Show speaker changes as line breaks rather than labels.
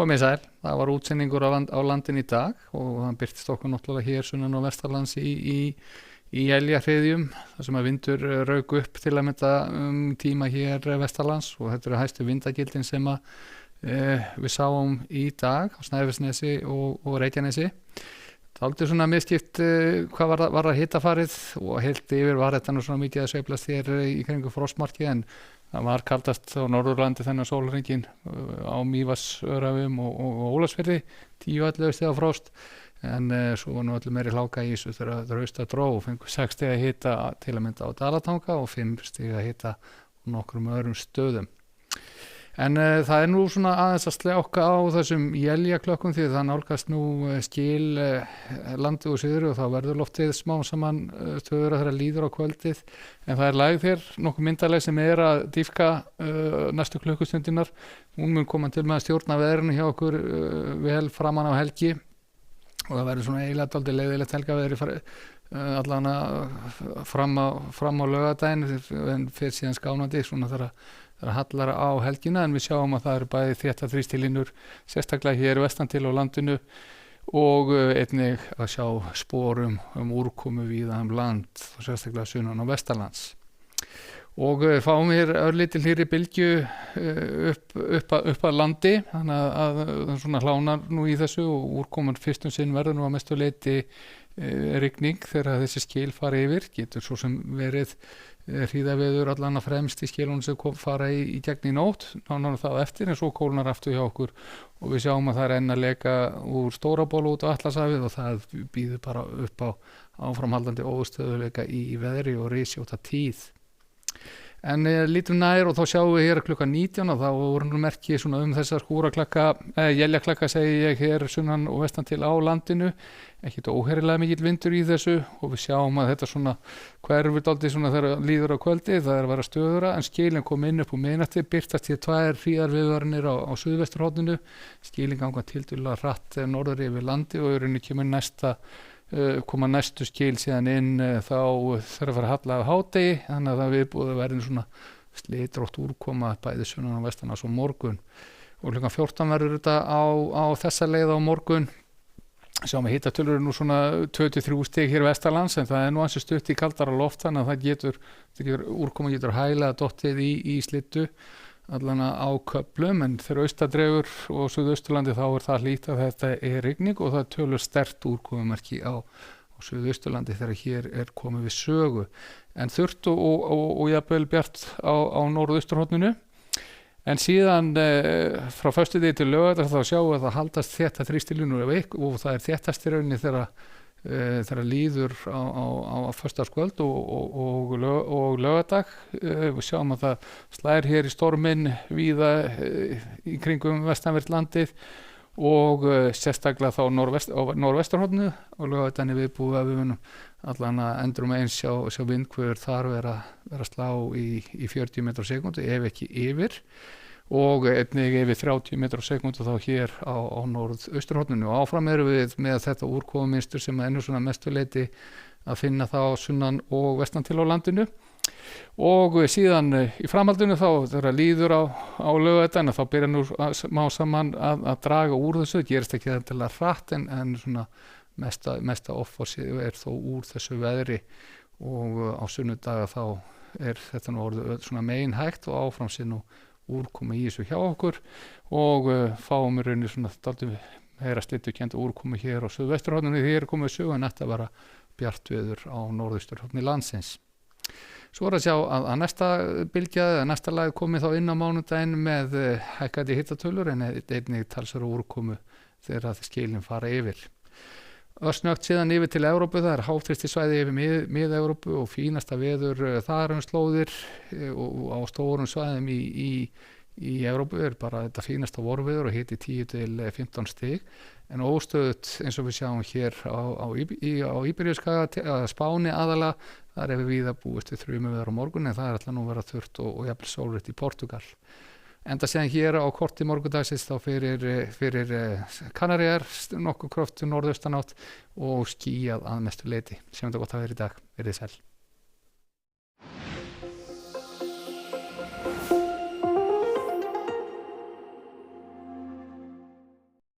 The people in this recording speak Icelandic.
Komið sæl, það var útsendingur á landin í dag og hann birtist okkur náttúrulega hér sunnan á Vesturlands í Eljarhreiðjum þar sem að vindur rauk upp til að mynda tíma hér Vesturlands og þetta eru hæstu vindagildin sem við sáum í dag á Snæfellsnesi og Reykjanesi. Dálítið svona misskipt hvað var að hitafarið og heilt yfir var þetta nú svona mikið að sveiflast hér í kringu frostmarkið en það var kaldast á Norðurlandi þennan sólarhringinn á Mývatnsöræfum og Ólafsfirði 10-11 stiga frost en svo var nú öllu meiri hláka í þessu þegar það austar dró og fengu 6 stiga hita til að mynda á Dalatanga og 5 stiga hita á nokkrum öðrum stöðum. En það nú svona aðeins að sljáka á þessum éljaklökkum því það nálgast nú skil landi og syðri og þá verður loftið smá saman stöður að þeirra líður á kvöldið en það lægð hér nokkuð myndarleg sem að dýpka næstu klukkustundinar. Hún mun koma til með að stjórna veðrinu hjá okkur vel framan á helgi og það verður svona eiginlega dálítið leiðilegt helgaveðri allan fram á laugardaginn en fyrir síðan skánandi svona þegar hallar á helgina en við sjáum að það eru bæði þéttar þrýstilínur sérstaklega hér vestan til á landinu og einnig að sjá sporum úrkomu víða land og sérstaklega sunnan á Vesturlands. Og fáum hér örlítil hlýrri bylgju upp að landi þannig að svona hlánar nú í þessu og úrkoman fyrstum sinn verður nú að mestu leyti rigning þegar þessi skil fara yfir getur svo sem verið hríðaveður allan að fremst í skilunum sem fara í gegn í nótt nánar það eftir en svo kólnar aftur hjá okkur og við sjáum að það enn að leka úr Stórabólu út á Atlantshafið og það býður bara upp á áframhaldandi óstöðuleika í veðri og risjóta tíð. En lítum nær og þá sjáum við hér klukkan 19 og þá voru merki svona þessar éljaklakka segi ég hér sunnan og vestan til á landinu ekkert óheyrilega mikill vindur í þessu og við sjáum að þetta svona hverfur dálítið svona þegar líður á kvöldi það að vera stöðura en skilin kom inn upp úr miðnætti birtast hér 2 hríðarviðvaranir á suðvesturhorninu skilin ganga tiltölulega hratt norður yfir landi og í rauninni kemur koma næstu skil síðan inn þá þarf að fara að halla af hádegi þannig að það viðbúið að verði svona slitrótt úrkoma bæði sunnan á Vesturlands og morgun og klukkan 14 verður þetta á þessa leið á morgun sjáum við hitatölur nú svona 23 stig hér Vesturlands en það nú ansi stutt í kaldara loft þannig að það úrkoma getur hæglega dottið í slittu allan á köflum en þegar austadregur og Suðausturlandi þá það hlýtt að þetta rigning og það tölur sterkt úrkomumerki á Suðausturlandi þegar hér komið við sögu en þurrt og jafnvel bjart á norðausturhorninu en síðan frá föstudegi til laugardags þá sjáum við að það haldast þéttar þrýstilínur og það þéttast í rauninni þegar líður á föstudagskvöld og laugardag við sjáum að það slær hér í storminn víða í kringum vestanvert landið og sérstaklega þá á norðvesturhorninu og laugardaginn viðbúið að við munum allan að endurum eins sjá vindhviður þar vera að slá í 40 metrar á sekúndu ef ekki yfir og einnig yfir 30 metrar á sekúndu þá hér á norðausturhorninu og áfram erum við með þetta úrkomuminstur sem ennur svona mestu leyti að finna þá sunnan og vestan til á landinu og síðan í framhaldinu þá þegar líður á laugardaginn þá byrja nú smá saman að draga úr þessu, gerist ekki þetta hratt en svona mesta offosið þó úr þessu veðri og á sunnudaga þá þetta nú orðið svona meginhægt og áfram sér nú úrkomu í þessu hjá okkur og fáum í rauninni svona dálítið meira slittukendu úrkomu hér á suðvesturhorninu hér komið sögu en þetta vera bjart veður á norðausturhorni landsins. Svo að sjá að næsta bylgja eða næsta lag komið þá inn á mánudaginn með hækkandi hitatölur en einnig talsverða úrkomu þegar skilin fara yfir. Örsnögt síðan yfir til Evrópu, það háþrýstisvæði yfir mið-Evrópu og fínasta veður þar slóðir og á stórum svæðum í Evrópu bara þetta fínasta vorveður og hiti 10 til 15 stig en óstöðut eins og við sjáum hér á Íberíuskaga Spáni aðalega, þar við víða búist við þrumuveður á morgun en það alltaf nú vera þurrt og jafnvel sólríkt í Portúgal. Enda síðan hér á korti morgundagsins þá fyrir Kanaríar nokkuð kröftu norðaustanátt og skýjað að mestu leyti. Sem þetta gott að vera í dag. Verið sæl.